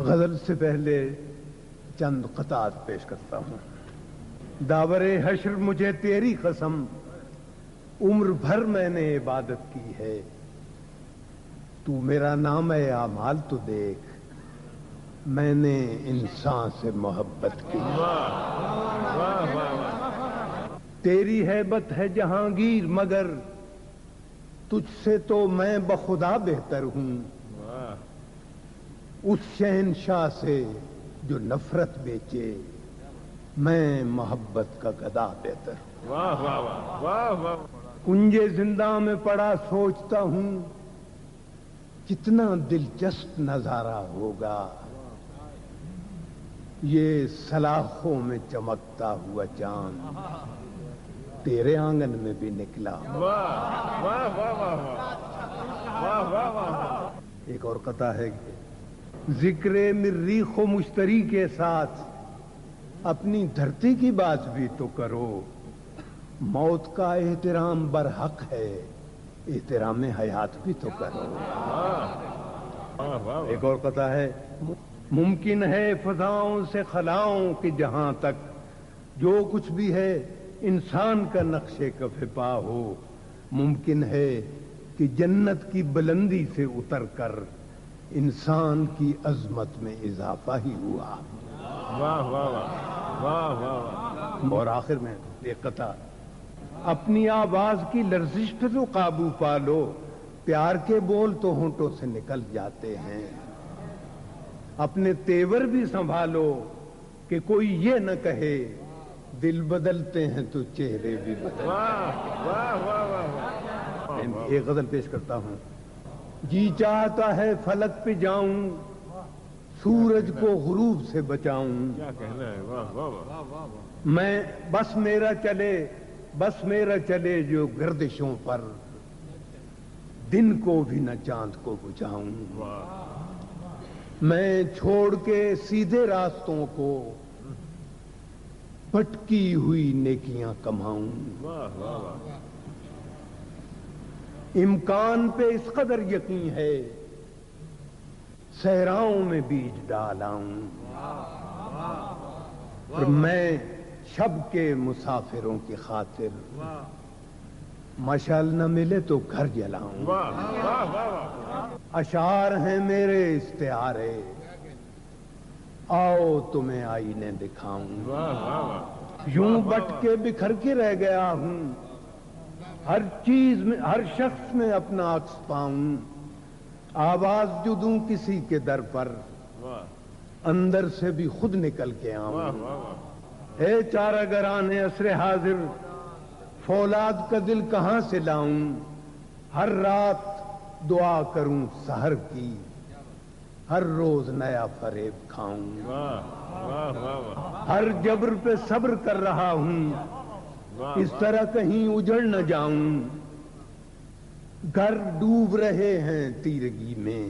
غزل سے پہلے چند قطعات پیش کرتا ہوں۔ داور حشر مجھے تیری قسم عمر بھر میں نے عبادت کی ہے، تو میرا نام ہے اعمال تو دیکھ میں نے انسان سے محبت کی۔ تیری ہیبت ہے جہانگیر مگر تجھ سے تو میں بخدا بہتر ہوں، اس شہنشاہ سے جو نفرت بیچے میں محبت کا گدا بہتر ہوں۔ کنجے زندہ میں پڑا سوچتا ہوں کتنا دلچسپ نظارہ ہوگا یہ سلاخوں میں چمکتا ہوا چاند تیرے آنگن میں بھی نکلا۔ ایک اور قطعہ ہے کہ ذکر مریخ و مشتری کے ساتھ اپنی دھرتی کی بات بھی تو کرو، موت کا احترام برحق ہے احترام حیات بھی تو کرو۔ ایک اور قطعہ ہے ممکن ہے فضاؤں سے خلاؤں کہ جہاں تک جو کچھ بھی ہے انسان کا نقش کف پا ہو، ممکن ہے کہ جنت کی بلندی سے اتر کر انسان کی عظمت میں اضافہ ہی ہوا۔ اور آخر میں ایک قطعہ اپنی آواز کی لرزش پہ تو قابو پا لو، پیار کے بول تو ہونٹوں سے نکل جاتے ہیں، اپنے تیور بھی سنبھالو کہ کوئی یہ نہ کہے دل بدلتے ہیں تو چہرے بھی بدلتے ہیں۔ ایک غزل پیش کرتا ہوں۔ جی چاہتا ہے فلک پہ جاؤں سورج کو غروب سے بچاؤں، میں بس میرا چلے جو گردشوں پر دن کو بھی نہ چاند کو بجھاؤں، میں چھوڑ کے سیدھے راستوں کو بھٹکی ہوئی نیکیاں کماؤں، امکان پہ اس قدر یقین ہے صحراؤں میں بیج ڈالاؤں، اور میں شب کے مسافروں کی خاطر مشعل نہ ملے تو گھر جلاؤں۔ اشعار ہیں میرے استعارے آؤ تمہیں آئینے دکھاؤں، یوں بٹ کے بکھر کے رہ گیا ہوں ہر چیز میں ہر شخص میں اپنا عکس پاؤں، آواز جو دوں کسی کے در پر اندر سے بھی خود نکل کے آؤں، اے چارہ گرانے عصر حاضر فولاد کا دل کہاں سے لاؤں، ہر رات دعا کروں سحر کی ہر روز نیا فریب کھاؤں، ہر جبر پہ صبر کر رہا ہوں اس طرح کہیں اجڑ نہ جاؤں، گھر ڈوب رہے ہیں تیرگی میں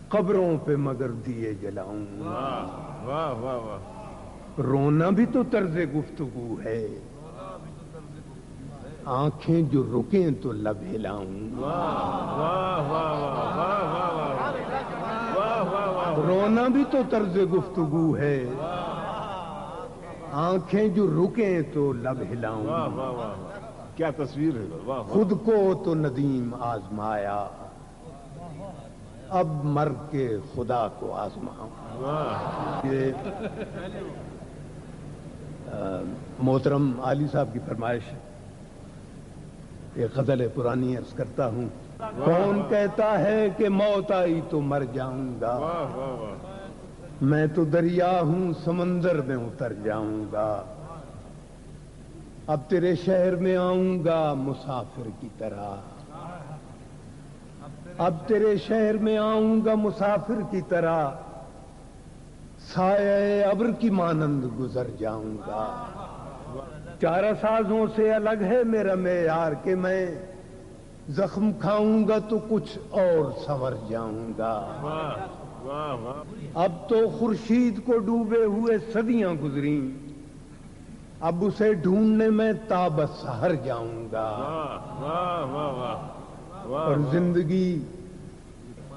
قبروں پہ مگر دیے جلاؤں، رونا بھی تو طرز گفتگو ہے آنکھیں جو رکیں تو لب ہلاؤں، رونا بھی تو طرز گفتگو ہے آنکھیں جو رکیں تو لب ہلاؤں، کیا تصویر ہے، خود کو تو ندیم آزمایا اب مر کے خدا کو آزماؤں۔ یہ محترم عالی صاحب کی فرمائش ہے، ایک غزل پرانی عرض کرتا ہوں۔ کون کہتا ہے کہ موت آئی تو مر جاؤں گا، میں تو دریا ہوں سمندر میں اتر جاؤں گا، اب تیرے شہر میں آؤں گا مسافر کی طرح، اب تیرے شہر میں آؤں گا مسافر کی طرح، سایہ ابر کی مانند گزر جاؤں گا، چارہ سازوں سے الگ ہے میرا معیار کہ میں زخم کھاؤں گا تو کچھ اور سنور جاؤں گا، اب تو خورشید کو ڈوبے ہوئے صدیاں گزریں، اب اسے ڈھونڈنے میں تاب سحر جاؤں گا، اور زندگی